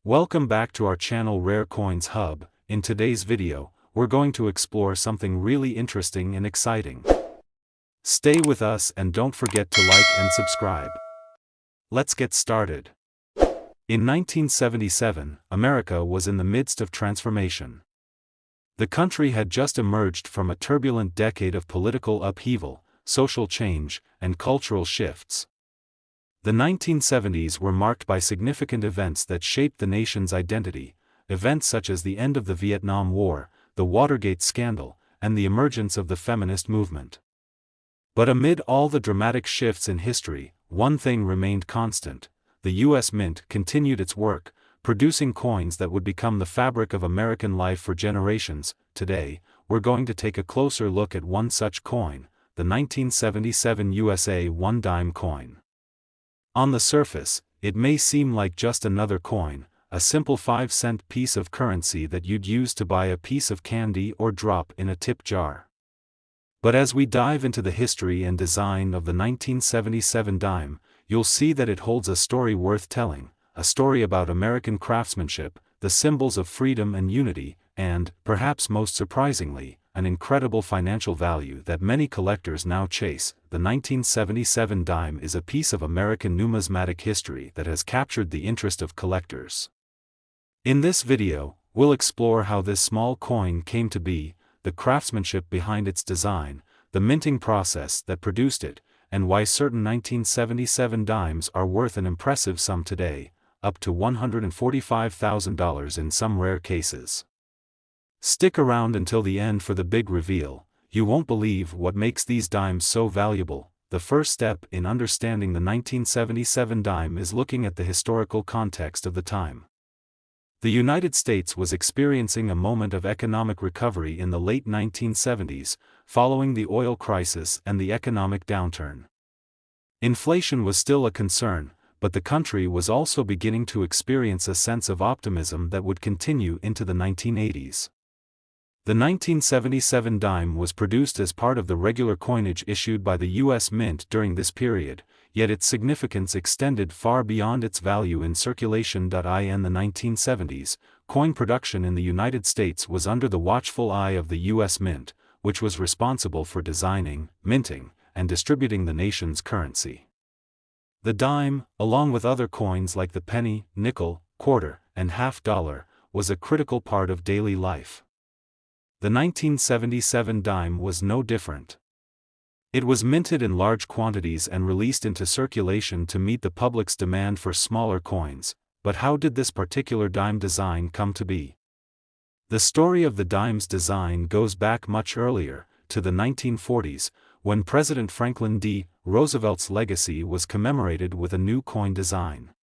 Welcome back to our channel Rare Coins Hub. In today's video, we're going to explore something really interesting and exciting. Stay with us and don't forget to like and subscribe. Let's get started. In 1977, America was in the midst of transformation. The country had just emerged from a turbulent decade of political upheaval, social change, and cultural shifts. The 1970s were marked by significant events that shaped the nation's identity, events such as the end of the Vietnam War, the Watergate scandal, and the emergence of the feminist movement. But amid all the dramatic shifts in history, one thing remained constant: the U.S. Mint continued its work, producing coins that would become the fabric of American life for generations. Today, we're going to take a closer look at one such coin, the 1977 USA 1-dime coin. On the surface, it may seem like just another coin, a simple 5-cent piece of currency that you'd use to buy a piece of candy or drop in a tip jar. But as we dive into the history and design of the 1977 dime, you'll see that it holds a story worth telling, a story about American craftsmanship, the symbols of freedom and unity, and, perhaps most surprisingly, an incredible financial value that many collectors now chase. The 1977 dime is a piece of American numismatic history that has captured the interest of collectors. In this video, we'll explore how this small coin came to be, the craftsmanship behind its design, the minting process that produced it, and why certain 1977 dimes are worth an impressive sum today, up to $145,000 in some rare cases. Stick around until the end for the big reveal. You won't believe what makes these dimes so valuable. The first step in understanding the 1977 dime is looking at the historical context of the time. The United States was experiencing a moment of economic recovery in the late 1970s, following the oil crisis and the economic downturn. Inflation was still a concern, but the country was also beginning to experience a sense of optimism that would continue into the 1980s. The 1977 dime was produced as part of the regular coinage issued by the U.S. Mint during this period, yet its significance extended far beyond its value in circulation. In the 1970s, coin production in the United States was under the watchful eye of the U.S. Mint, which was responsible for designing, minting, and distributing the nation's currency. The dime, along with other coins like the penny, nickel, quarter, and half-dollar, was a critical part of daily life. The 1977 dime was no different. It was minted in large quantities and released into circulation to meet the public's demand for smaller coins. But how did this particular dime design come to be? The story of the dime's design goes back much earlier, to the 1940s, when President Franklin D. Roosevelt's legacy was commemorated with a new coin design.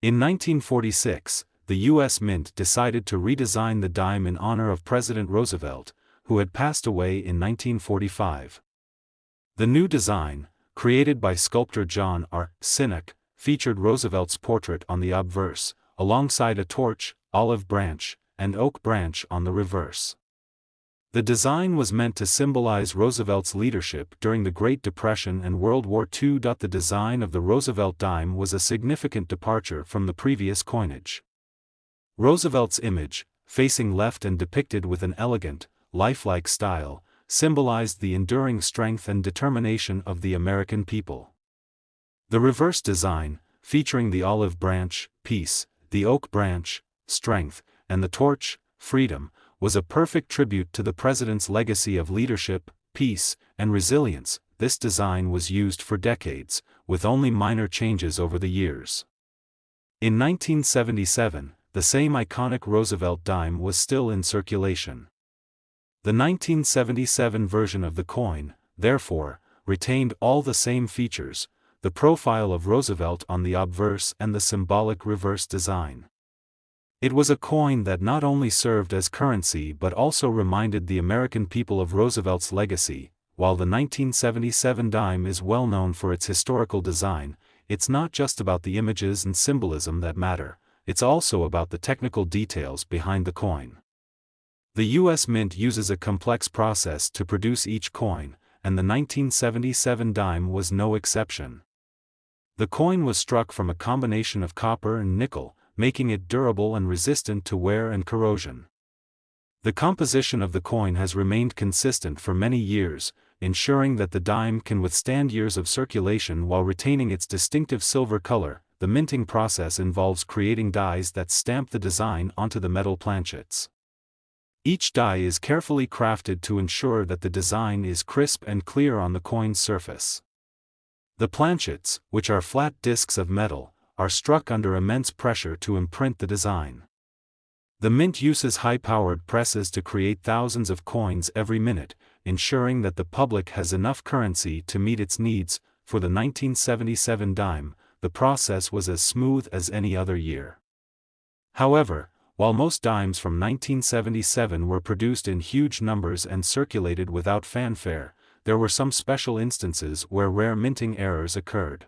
In 1946, the U.S. Mint decided to redesign the dime in honor of President Roosevelt, who had passed away in 1945. The new design, created by sculptor John R. Sinnock, featured Roosevelt's portrait on the obverse, alongside a torch, olive branch, and oak branch on the reverse. The design was meant to symbolize Roosevelt's leadership during the Great Depression and World War II. The design of the Roosevelt dime was a significant departure from the previous coinage. Roosevelt's image, facing left and depicted with an elegant, lifelike style, symbolized the enduring strength and determination of the American people. The reverse design, featuring the olive branch, peace, the oak branch, strength, and the torch, freedom, was a perfect tribute to the president's legacy of leadership, peace, and resilience. This design was used for decades, with only minor changes over the years. In 1977, the same iconic Roosevelt dime was still in circulation. The 1977 version of the coin, therefore, retained all the same features: the profile of Roosevelt on the obverse and the symbolic reverse design. It was a coin that not only served as currency but also reminded the American people of Roosevelt's legacy. While the 1977 dime is well known for its historical design, it's not just about the images and symbolism that matter. It's also about the technical details behind the coin. The U.S. Mint uses a complex process to produce each coin, and the 1977 dime was no exception. The coin was struck from a combination of copper and nickel, making it durable and resistant to wear and corrosion. The composition of the coin has remained consistent for many years, ensuring that the dime can withstand years of circulation while retaining its distinctive silver color. The minting process involves creating dies that stamp the design onto the metal planchets. Each die is carefully crafted to ensure that the design is crisp and clear on the coin's surface. The planchets, which are flat discs of metal, are struck under immense pressure to imprint the design. The mint uses high-powered presses to create thousands of coins every minute, ensuring that the public has enough currency to meet its needs. For the 1977 dime, the process was as smooth as any other year. However, while most dimes from 1977 were produced in huge numbers and circulated without fanfare, there were some special instances where rare minting errors occurred.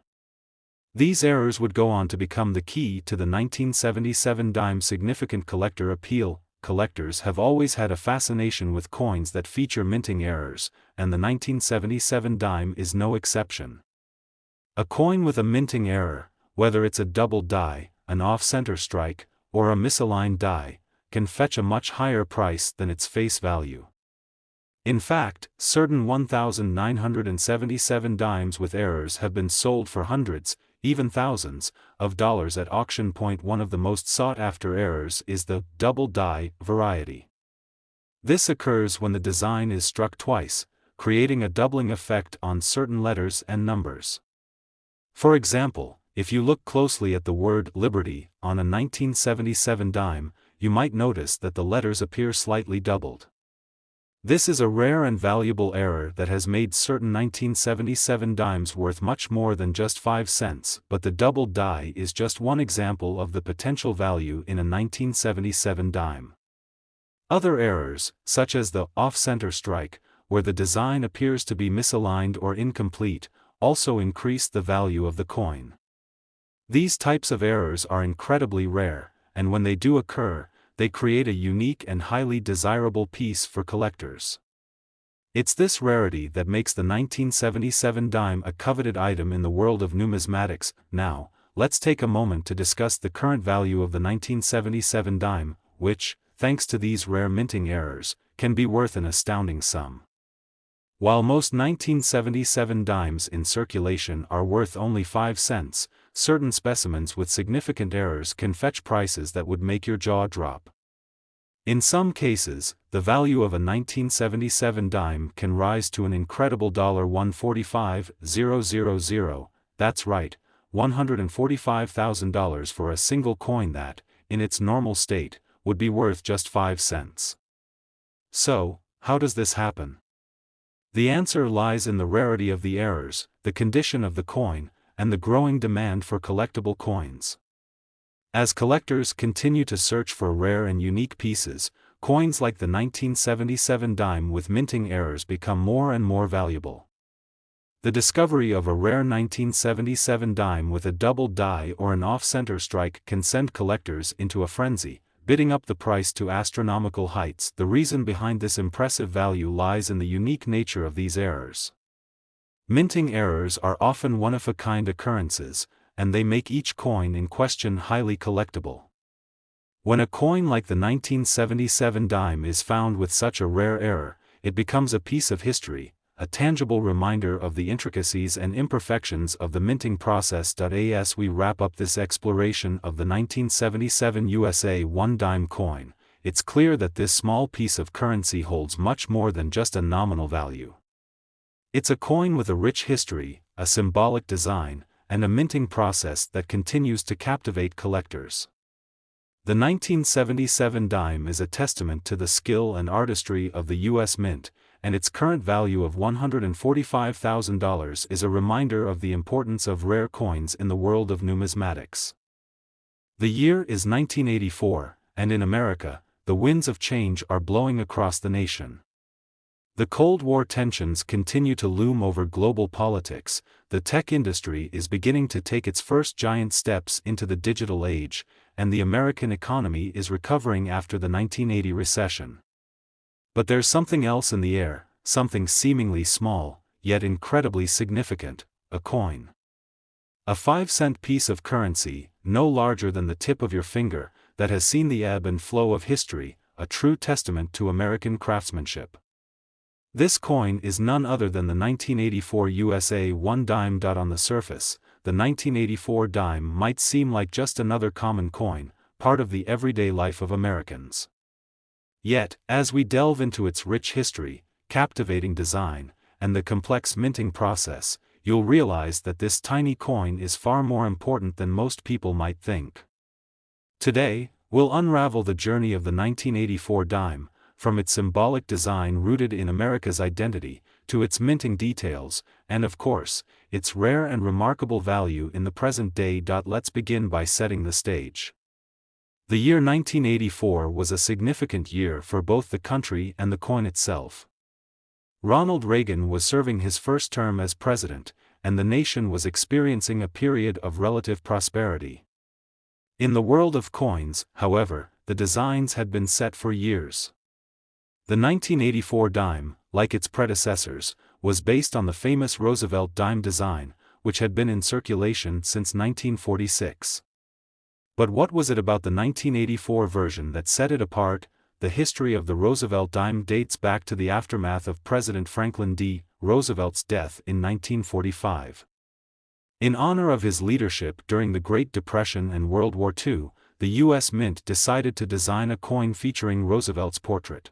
These errors would go on to become the key to the 1977 dime's significant collector appeal. Collectors have always had a fascination with coins that feature minting errors, and the 1977 dime is no exception. A coin with a minting error, whether it's a double die, an off-center strike, or a misaligned die, can fetch a much higher price than its face value. In fact, certain 1,977 dimes with errors have been sold for hundreds, even thousands, of dollars at auction. One of the most sought-after errors is the double die variety. This occurs when the design is struck twice, creating a doubling effect on certain letters and numbers. For example, if you look closely at the word Liberty on a 1977 dime, you might notice that the letters appear slightly doubled. This is a rare and valuable error that has made certain 1977 dimes worth much more than just 5 cents, but the double die is just one example of the potential value in a 1977 dime. Other errors, such as the off-center strike, where the design appears to be misaligned or incomplete, also increase the value of the coin. These types of errors are incredibly rare, and when they do occur, they create a unique and highly desirable piece for collectors. It's this rarity that makes the 1977 dime a coveted item in the world of numismatics. Now, let's take a moment to discuss the current value of the 1977 dime, which, thanks to these rare minting errors, can be worth an astounding sum. While most 1977 dimes in circulation are worth only 5 cents, certain specimens with significant errors can fetch prices that would make your jaw drop. In some cases, the value of a 1977 dime can rise to an incredible $145,000, that's right, $145,000 for a single coin that, in its normal state, would be worth just 5 cents. So, how does this happen? The answer lies in the rarity of the errors, the condition of the coin, and the growing demand for collectible coins. As collectors continue to search for rare and unique pieces, coins like the 1977 dime with minting errors become more and more valuable. The discovery of a rare 1977 dime with a double die or an off-center strike can send collectors into a frenzy, bidding up the price to astronomical heights. The reason behind this impressive value lies in the unique nature of these errors. Minting errors are often one-of-a-kind occurrences, and they make each coin in question highly collectible. When a coin like the 1977 dime is found with such a rare error, it becomes a piece of history, a tangible reminder of the intricacies and imperfections of the minting process. As we wrap up this exploration of the 1977 USA 1 dime coin, it's clear that this small piece of currency holds much more than just a nominal value. It's a coin with a rich history, a symbolic design, and a minting process that continues to captivate collectors. The 1977 dime is a testament to the skill and artistry of the U.S. Mint, and its current value of $145,000 is a reminder of the importance of rare coins in the world of numismatics. The year is 1984, and in America, the winds of change are blowing across the nation. The Cold War tensions continue to loom over global politics, the tech industry is beginning to take its first giant steps into the digital age, and the American economy is recovering after the 1980 recession. But there's something else in the air, something seemingly small, yet incredibly significant: a coin. A 5-cent piece of currency, no larger than the tip of your finger, that has seen the ebb and flow of history, a true testament to American craftsmanship. This coin is none other than the 1984 USA 1 dime. On the surface, the 1984 dime might seem like just another common coin, part of the everyday life of Americans. Yet, as we delve into its rich history, captivating design, and the complex minting process, you'll realize that this tiny coin is far more important than most people might think. Today, we'll unravel the journey of the 1984 dime, from its symbolic design rooted in America's identity, to its minting details, and of course, its rare and remarkable value in the present day. Let's begin by setting the stage. The year 1984 was a significant year for both the country and the coin itself. Ronald Reagan was serving his first term as president, and the nation was experiencing a period of relative prosperity. In the world of coins, however, the designs had been set for years. The 1984 dime, like its predecessors, was based on the famous Roosevelt dime design, which had been in circulation since 1946. But what was it about the 1984 version that set it apart? The history of the Roosevelt dime dates back to the aftermath of President Franklin D. Roosevelt's death in 1945. In honor of his leadership during the Great Depression and World War II, the U.S. Mint decided to design a coin featuring Roosevelt's portrait.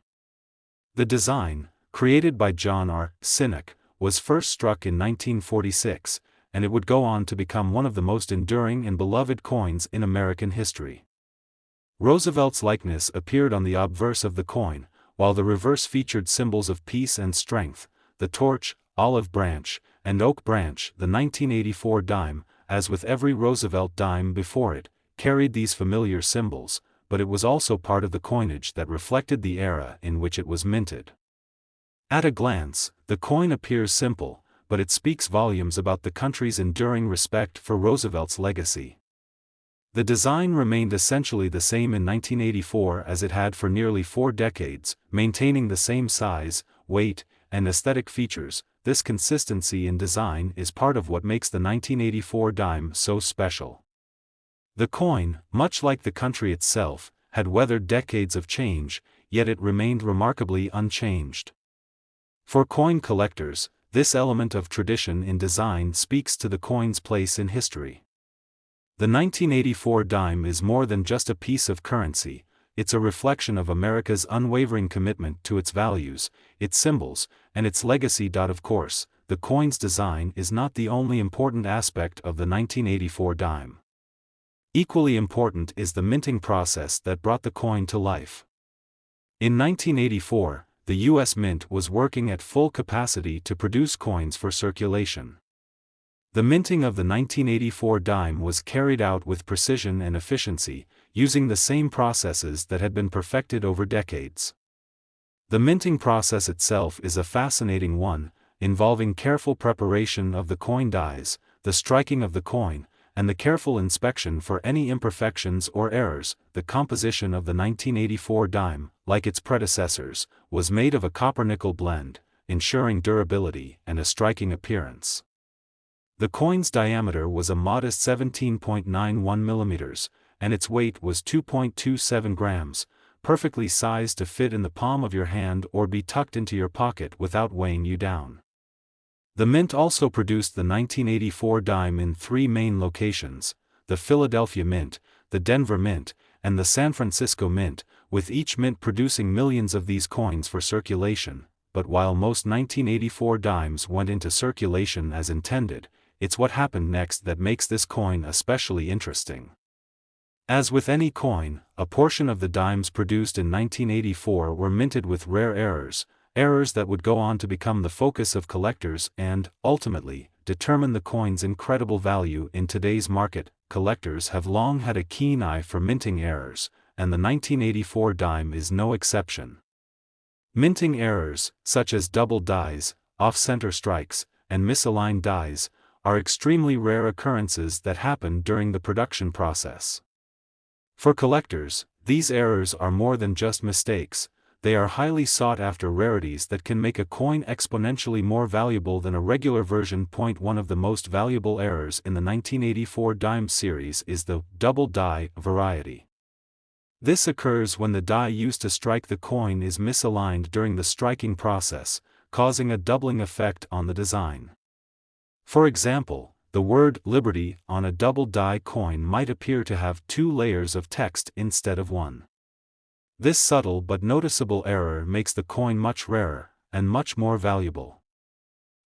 The design, created by John R. Sinnock, was first struck in 1946, and it would go on to become one of the most enduring and beloved coins in American history. Roosevelt's likeness appeared on the obverse of the coin, while the reverse featured symbols of peace and strength: the torch, olive branch, and oak branch. The 1984 dime, as with every Roosevelt dime before it, carried these familiar symbols, but it was also part of the coinage that reflected the era in which it was minted. At a glance, the coin appears simple, but it speaks volumes about the country's enduring respect for Roosevelt's legacy. The design remained essentially the same in 1984 as it had for nearly 4 decades, maintaining the same size, weight, and aesthetic features. This consistency in design is part of what makes the 1984 dime so special. The coin, much like the country itself, had weathered decades of change, yet it remained remarkably unchanged. For coin collectors, this element of tradition in design speaks to the coin's place in history. The 1984 dime is more than just a piece of currency, it's a reflection of America's unwavering commitment to its values, its symbols, and its legacy. Of course, the coin's design is not the only important aspect of the 1984 dime. Equally important is the minting process that brought the coin to life. In 1984, the U.S. Mint was working at full capacity to produce coins for circulation. The minting of the 1984 dime was carried out with precision and efficiency, using the same processes that had been perfected over decades. The minting process itself is a fascinating one, involving careful preparation of the coin dies, the striking of the coin, and the careful inspection for any imperfections or errors. The composition of the 1984 dime, like its predecessors, was made of a copper-nickel blend, ensuring durability and a striking appearance. The coin's diameter was a modest 17.91 millimeters, and its weight was 2.27 grams, perfectly sized to fit in the palm of your hand or be tucked into your pocket without weighing you down. The Mint also produced the 1984 dime in 3 main locations: the Philadelphia Mint, the Denver Mint, and the San Francisco Mint, with each mint producing millions of these coins for circulation. But while most 1984 dimes went into circulation as intended, it's what happened next that makes this coin especially interesting. As with any coin, a portion of the dimes produced in 1984 were minted with rare errors that would go on to become the focus of collectors and, ultimately, determine the coin's incredible value in today's market. Collectors have long had a keen eye for minting errors, and the 1984 dime is no exception. Minting errors, such as double dies, off-center strikes, and misaligned dies, are extremely rare occurrences that happen during the production process. For collectors, these errors are more than just mistakes, they are highly sought-after rarities that can make a coin exponentially more valuable than a regular version. One of the most valuable errors in the 1984 dime series is the double die variety. This occurs when the die used to strike the coin is misaligned during the striking process, causing a doubling effect on the design. For example, the word "Liberty" on a double die coin might appear to have 2 layers of text instead of 1. This subtle but noticeable error makes the coin much rarer, and much more valuable.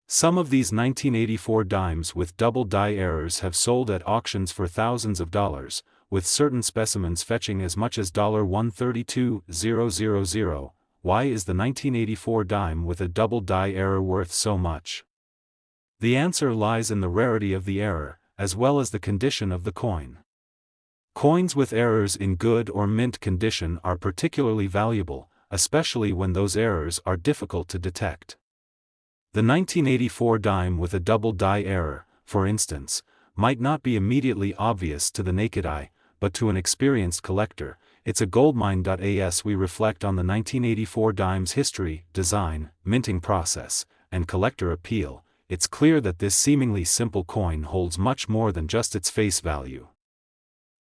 Some of these 1984 dimes with double die errors have sold at auctions for thousands of dollars, with certain specimens fetching as much as $132,000. Why is the 1984 dime with a double die error worth so much? The answer lies in the rarity of the error, as well as the condition of the coin. Coins with errors in good or mint condition are particularly valuable, especially when those errors are difficult to detect. The 1984 dime with a double die error, for instance, might not be immediately obvious to the naked eye, but to an experienced collector, it's a goldmine. As we reflect on the 1984 dime's history, design, minting process, and collector appeal, it's clear that this seemingly simple coin holds much more than just its face value.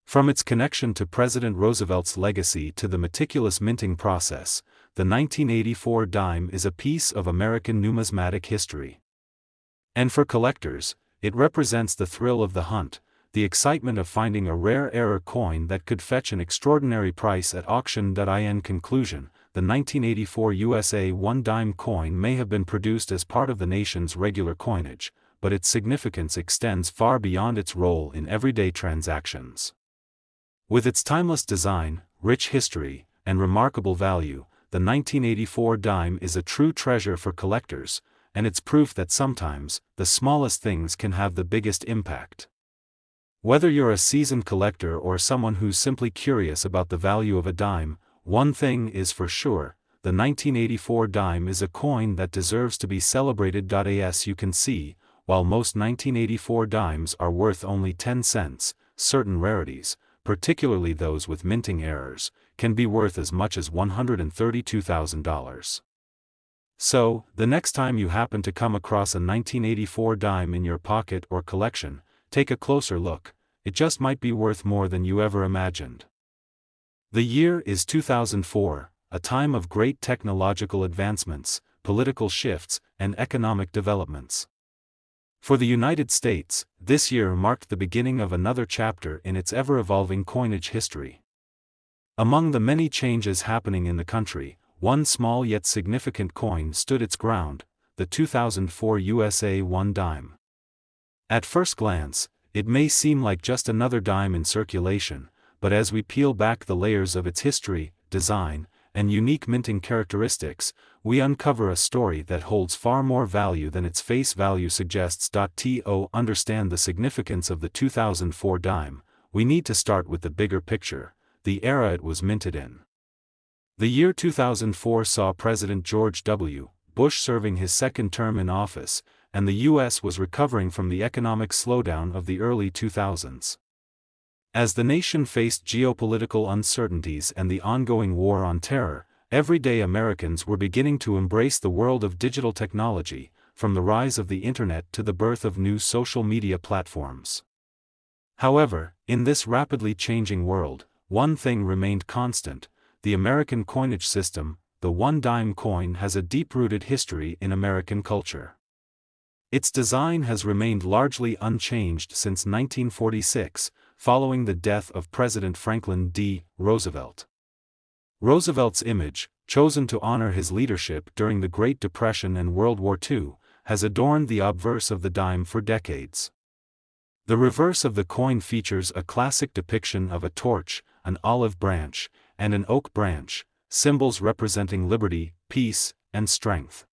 From its connection to President Roosevelt's legacy to the meticulous minting process, the 1984 dime is a piece of American numismatic history. And for collectors, it represents the thrill of the hunt, the excitement of finding a rare error coin that could fetch an extraordinary price at auction. In conclusion, the 1984 USA 1 dime coin may have been produced as part of the nation's regular coinage, but its significance extends far beyond its role in everyday transactions. With its timeless design, rich history, and remarkable value, the 1984 dime is a true treasure for collectors, and it's proof that sometimes, the smallest things can have the biggest impact. Whether you're a seasoned collector or someone who's simply curious about the value of a dime, one thing is for sure, the 1984 dime is a coin that deserves to be celebrated. As you can see, while most 1984 dimes are worth only 10 cents, certain rarities, particularly those with minting errors, can be worth as much as $132,000. So, the next time you happen to come across a 1984 dime in your pocket or collection, take a closer look, it just might be worth more than you ever imagined. The year is 2004, a time of great technological advancements, political shifts, and economic developments. For the United States, this year marked the beginning of another chapter in its ever-evolving coinage history. Among the many changes happening in the country, one small yet significant coin stood its ground, the 2004 USA 1 dime. At first glance, it may seem like just another dime in circulation, but as we peel back the layers of its history, design, and unique minting characteristics, we uncover a story that holds far more value than its face value suggests. To understand the significance of the 2004 dime, we need to start with the bigger picture, the era it was minted in. The year 2004 saw President George W. Bush serving his second term in office, and the U.S. was recovering from the economic slowdown of the early 2000s. As the nation faced geopolitical uncertainties and the ongoing war on terror, everyday Americans were beginning to embrace the world of digital technology, from the rise of the internet to the birth of new social media platforms. However, in this rapidly changing world, one thing remained constant: the American coinage system. The 1 dime coin has a deep-rooted history in American culture. Its design has remained largely unchanged since 1946, following the death of President Franklin D. Roosevelt. Roosevelt's image, chosen to honor his leadership during the Great Depression and World War II, has adorned the obverse of the dime for decades. The reverse of the coin features a classic depiction of a torch, an olive branch, and an oak branch, symbols representing liberty, peace, and strength.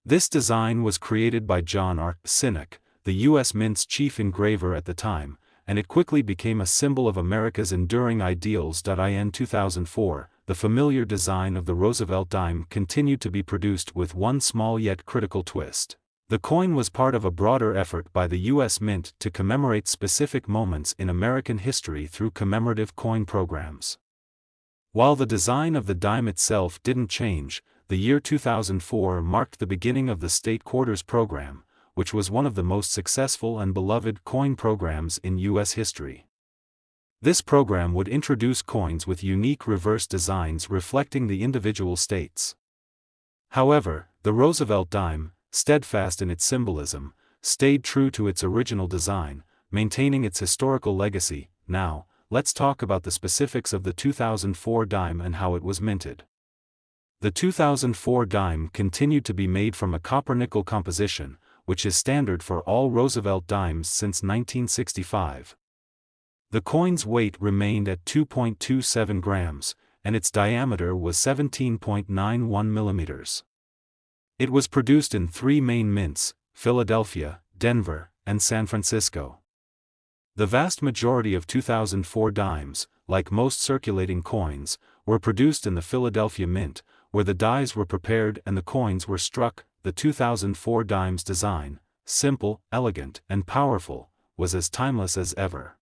This design was created by John R. Sinek, the U.S. Mint's chief engraver at the time, and it quickly became a symbol of America's enduring ideals. In 2004, the familiar design of the Roosevelt dime continued to be produced with one small yet critical twist. The coin was part of a broader effort by the U.S. Mint to commemorate specific moments in American history through commemorative coin programs. While the design of the dime itself didn't change, the year 2004 marked the beginning of the State Quarters program, which was one of the most successful and beloved coin programs in U.S. history. This program would introduce coins with unique reverse designs reflecting the individual states. However, the Roosevelt dime, steadfast in its symbolism, stayed true to its original design, maintaining its historical legacy. Now, let's talk about the specifics of the 2004 dime and how it was minted. The 2004 dime continued to be made from a copper-nickel composition, which is standard for all Roosevelt dimes since 1965. The coin's weight remained at 2.27 grams, and its diameter was 17.91 millimeters. It was produced in three main mints: Philadelphia, Denver, and San Francisco. The vast majority of 2004 dimes, like most circulating coins, were produced in the Philadelphia Mint, where the dies were prepared and the coins were struck. The 2004 dime's design, simple, elegant, and powerful, was as timeless as ever.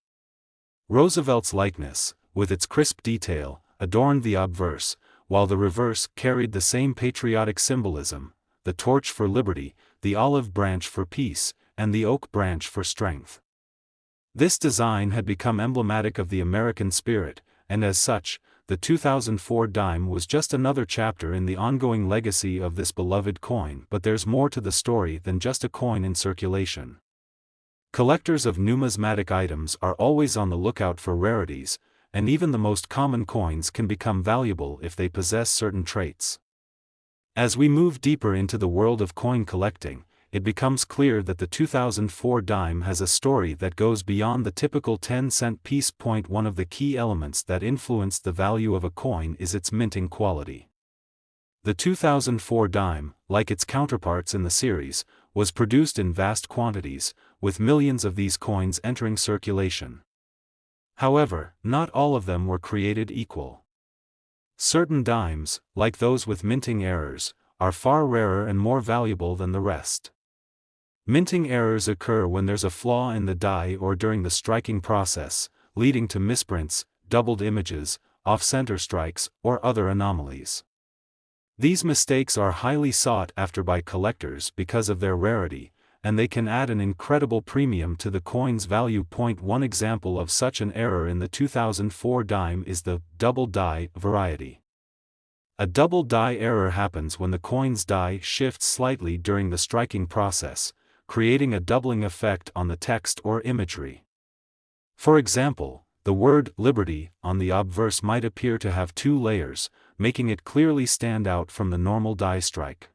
Roosevelt's likeness, with its crisp detail, adorned the obverse, while the reverse carried the same patriotic symbolism: the torch for liberty, the olive branch for peace, and the oak branch for strength. This design had become emblematic of the American spirit, and as such, the 2004 dime was just another chapter in the ongoing legacy of this beloved coin. But there's more to the story than just a coin in circulation. Collectors of numismatic items are always on the lookout for rarities, and even the most common coins can become valuable if they possess certain traits. As we move deeper into the world of coin collecting, it becomes clear that the 2004 dime has a story that goes beyond the typical 10-cent piece. One of the key elements that influenced the value of a coin is its minting quality. The 2004 dime, like its counterparts in the series, was produced in vast quantities, with millions of these coins entering circulation. However, not all of them were created equal. Certain dimes, like those with minting errors, are far rarer and more valuable than the rest. Minting errors occur when there's a flaw in the die or during the striking process, leading to misprints, doubled images, off-center strikes, or other anomalies. These mistakes are highly sought after by collectors because of their rarity, and they can add an incredible premium to the coin's value. One example of such an error in the 2004 dime is the double die variety. A double die error happens when the coin's die shifts slightly during the striking process, creating a doubling effect on the text or imagery. For example, the word liberty on the obverse might appear to have two layers, making it clearly stand out from the normal die strike.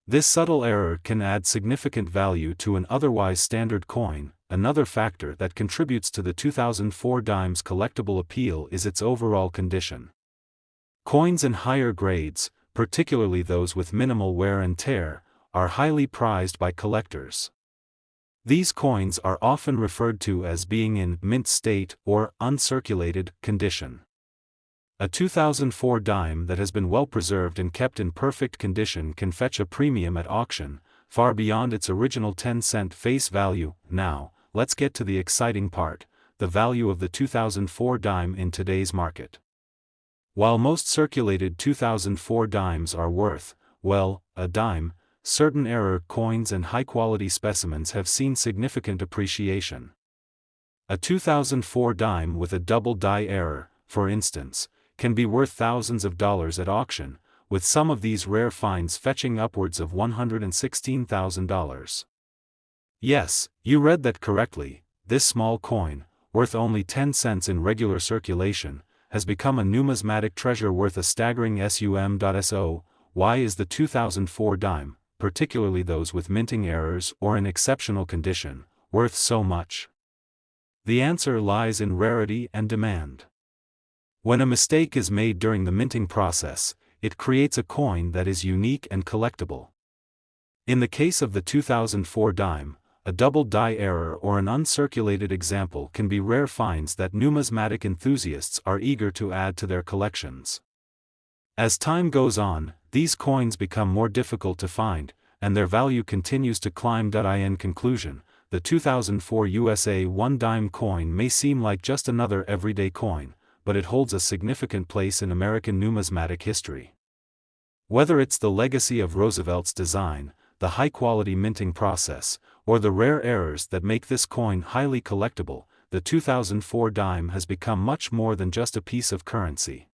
This subtle error can add significant value to an otherwise standard coin. Another factor that contributes to the 2004 dime's collectible appeal is its overall condition. Coins in higher grades, particularly those with minimal wear and tear, are highly prized by collectors. These coins are often referred to as being in mint state or uncirculated condition. A 2004 dime that has been well preserved and kept in perfect condition can fetch a premium at auction, far beyond its original 10-cent face value. Now, let's get to the exciting part: the value of the 2004 dime in today's market. While most circulated 2004 dimes are worth, well, a dime, certain error coins and high-quality specimens have seen significant appreciation. A 2004 dime with a double die error, for instance, can be worth thousands of dollars at auction, with some of these rare finds fetching upwards of $116,000. Yes, you read that correctly. This small coin, worth only 10 cents in regular circulation, has become a numismatic treasure worth a staggering sum. Why is the 2004 dime, particularly those with minting errors or in exceptional condition, worth so much? The answer lies in rarity and demand. When a mistake is made during the minting process, it creates a coin that is unique and collectible. In the case of the 2004 dime, a double die error or an uncirculated example can be rare finds that numismatic enthusiasts are eager to add to their collections. As time goes on, these coins become more difficult to find, and their value continues to climb. In conclusion, the 2004 USA 1 dime coin may seem like just another everyday coin, but it holds a significant place in American numismatic history. Whether it's the legacy of Roosevelt's design, the high-quality minting process, or the rare errors that make this coin highly collectible, the 2004 dime has become much more than just a piece of currency.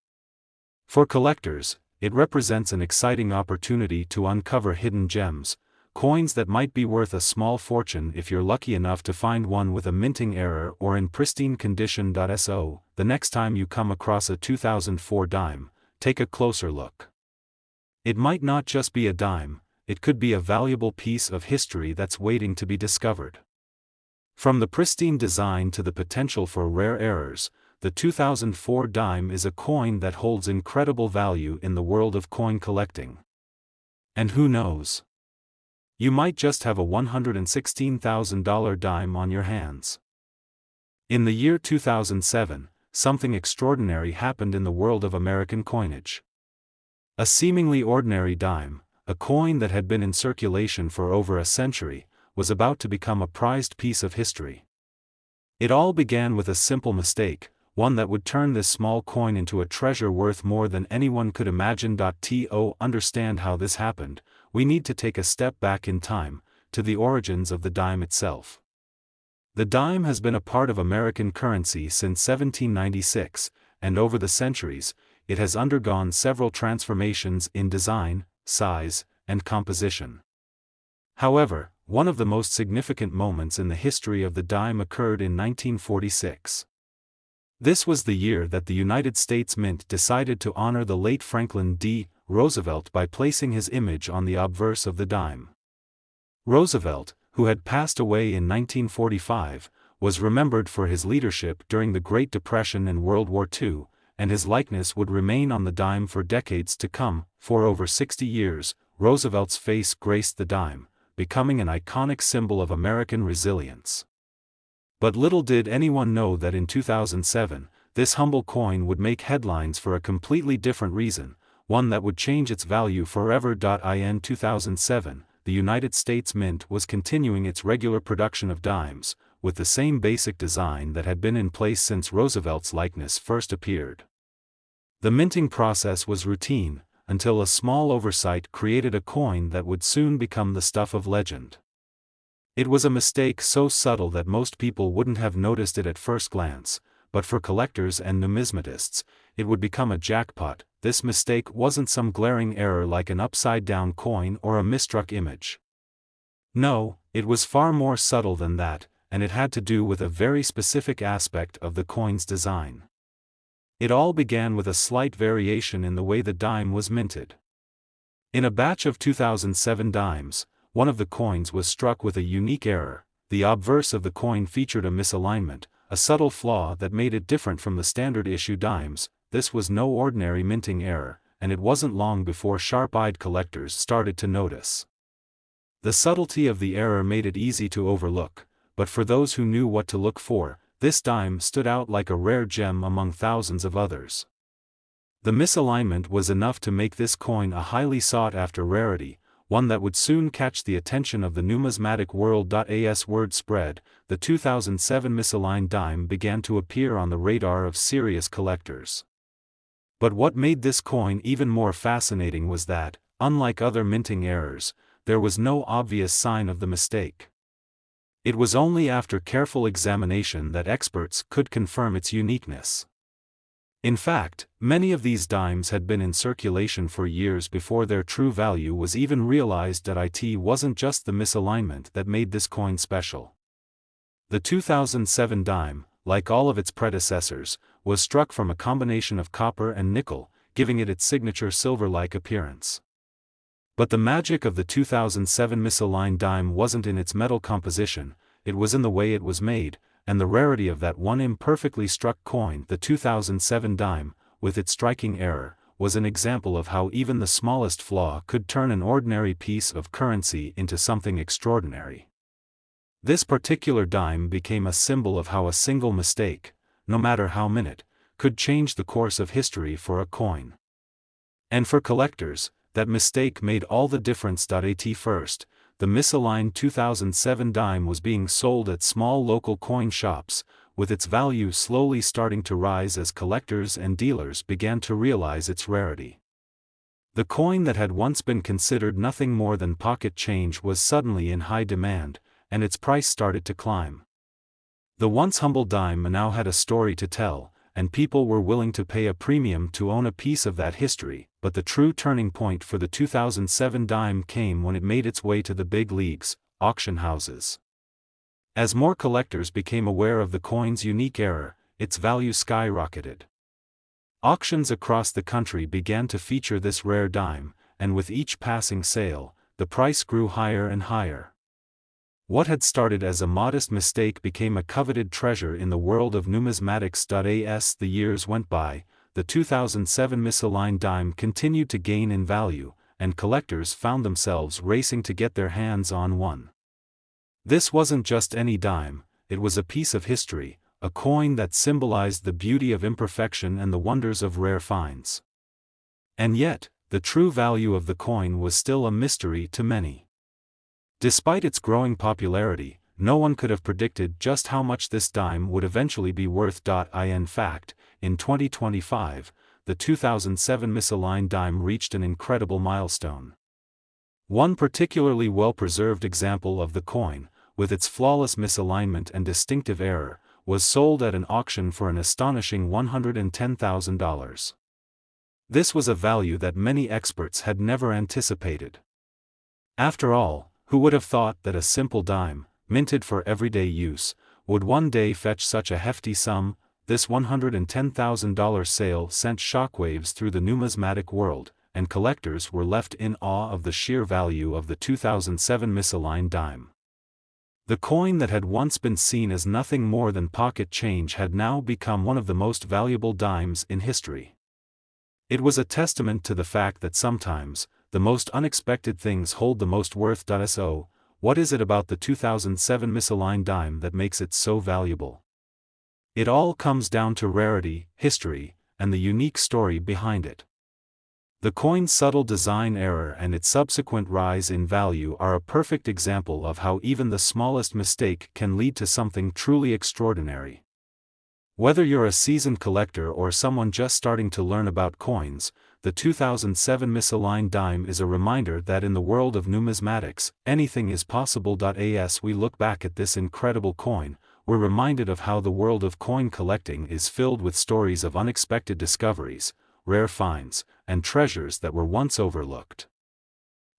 For collectors, it represents an exciting opportunity to uncover hidden gems, coins that might be worth a small fortune if you're lucky enough to find one with a minting error or in pristine condition. So, the next time you come across a 2004 dime, take a closer look. It might not just be a dime, it could be a valuable piece of history that's waiting to be discovered. From the pristine design to the potential for rare errors, the 2004 dime is a coin that holds incredible value in the world of coin collecting. And who knows? You might just have a $116,000 dime on your hands. In the year 2007, something extraordinary happened in the world of American coinage. A seemingly ordinary dime, a coin that had been in circulation for over a century, was about to become a prized piece of history. It all began with a simple mistake, one that would turn this small coin into a treasure worth more than anyone could imagine. To understand how this happened, we need to take a step back in time, to the origins of the dime itself. The dime has been a part of American currency since 1796, and over the centuries, it has undergone several transformations in design, size, and composition. However, one of the most significant moments in the history of the dime occurred in 1946. This was the year that the United States Mint decided to honor the late Franklin D. Roosevelt by placing his image on the obverse of the dime. Roosevelt, who had passed away in 1945, was remembered for his leadership during the Great Depression and World War II, and his likeness would remain on the dime for decades to come. For over 60 years, Roosevelt's face graced the dime, becoming an iconic symbol of American resilience. But little did anyone know that in 2007, this humble coin would make headlines for a completely different reason, one that would change its value forever. In 2007, the United States Mint was continuing its regular production of dimes, with the same basic design that had been in place since Roosevelt's likeness first appeared. The minting process was routine, until a small oversight created a coin that would soon become the stuff of legend. It was a mistake so subtle that most people wouldn't have noticed it at first glance, but for collectors and numismatists, it would become a jackpot. This mistake wasn't some glaring error like an upside-down coin or a misstruck image. No, it was far more subtle than that, and it had to do with a very specific aspect of the coin's design. It all began with a slight variation in the way the dime was minted. In a batch of 2007 dimes, one of the coins was struck with a unique error. The obverse of the coin featured a misalignment, a subtle flaw that made it different from the standard issue dimes. This was no ordinary minting error, and it wasn't long before sharp-eyed collectors started to notice. The subtlety of the error made it easy to overlook, but for those who knew what to look for, this dime stood out like a rare gem among thousands of others. The misalignment was enough to make this coin a highly sought-after rarity, one that would soon catch the attention of the numismatic world. As word spread, the 2007 misaligned dime began to appear on the radar of serious collectors. But what made this coin even more fascinating was that, unlike other minting errors, there was no obvious sign of the mistake. It was only after careful examination that experts could confirm its uniqueness. In fact, many of these dimes had been in circulation for years before their true value was even realized. It wasn't just the misalignment that made this coin special. The 2007 dime, like all of its predecessors, was struck from a combination of copper and nickel, giving it its signature silver-like appearance. But the magic of the 2007 misaligned dime wasn't in its metal composition, it was in the way it was made, and the rarity of that one imperfectly struck coin. The 2007 dime, with its striking error, was an example of how even the smallest flaw could turn an ordinary piece of currency into something extraordinary. This particular dime became a symbol of how a single mistake, no matter how minute, could change the course of history for a coin. And for collectors, that mistake made all the difference. At first, the misaligned 2007 dime was being sold at small local coin shops, with its value slowly starting to rise as collectors and dealers began to realize its rarity. The coin that had once been considered nothing more than pocket change was suddenly in high demand, and its price started to climb. The once humble dime now had a story to tell, and people were willing to pay a premium to own a piece of that history, but the true turning point for the 2007 dime came when it made its way to the big leagues, auction houses. As more collectors became aware of the coin's unique era, its value skyrocketed. Auctions across the country began to feature this rare dime, and with each passing sale, the price grew higher and higher. What had started as a modest mistake became a coveted treasure in the world of numismatics. As the years went by, the 2007 misaligned dime continued to gain in value, and collectors found themselves racing to get their hands on one. This wasn't just any dime, it was a piece of history, a coin that symbolized the beauty of imperfection and the wonders of rare finds. And yet, the true value of the coin was still a mystery to many. Despite its growing popularity, no one could have predicted just how much this dime would eventually be worth. In fact, in 2025, the 2007 misaligned dime reached an incredible milestone. One particularly well-preserved example of the coin, with its flawless misalignment and distinctive error, was sold at an auction for an astonishing $110,000. This was a value that many experts had never anticipated. After all, who would have thought that a simple dime, minted for everyday use, would one day fetch such a hefty sum? This $110,000 sale sent shockwaves through the numismatic world, and collectors were left in awe of the sheer value of the 2007 misaligned dime. The coin that had once been seen as nothing more than pocket change had now become one of the most valuable dimes in history. It was a testament to the fact that sometimes, the most unexpected things hold the most worth. So, what is it about the 2007 misaligned dime that makes it so valuable? It all comes down to rarity, history, and the unique story behind it. The coin's subtle design error and its subsequent rise in value are a perfect example of how even the smallest mistake can lead to something truly extraordinary. Whether you're a seasoned collector or someone just starting to learn about coins, the 2007 misaligned dime is a reminder that in the world of numismatics, anything is possible. As we look back at this incredible coin, we're reminded of how the world of coin collecting is filled with stories of unexpected discoveries, rare finds, and treasures that were once overlooked.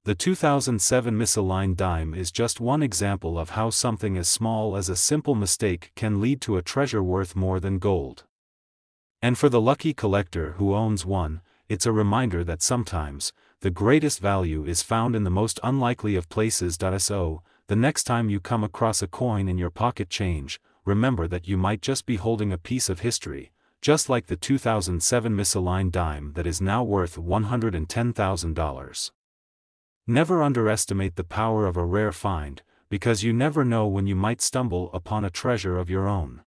The 2007 misaligned dime is just one example of how something as small as a simple mistake can lead to a treasure worth more than gold. And for the lucky collector who owns one, it's a reminder that sometimes, the greatest value is found in the most unlikely of places. So, the next time you come across a coin in your pocket change, remember that you might just be holding a piece of history, just like the 2007 misaligned dime that is now worth $110,000. Never underestimate the power of a rare find, because you never know when you might stumble upon a treasure of your own.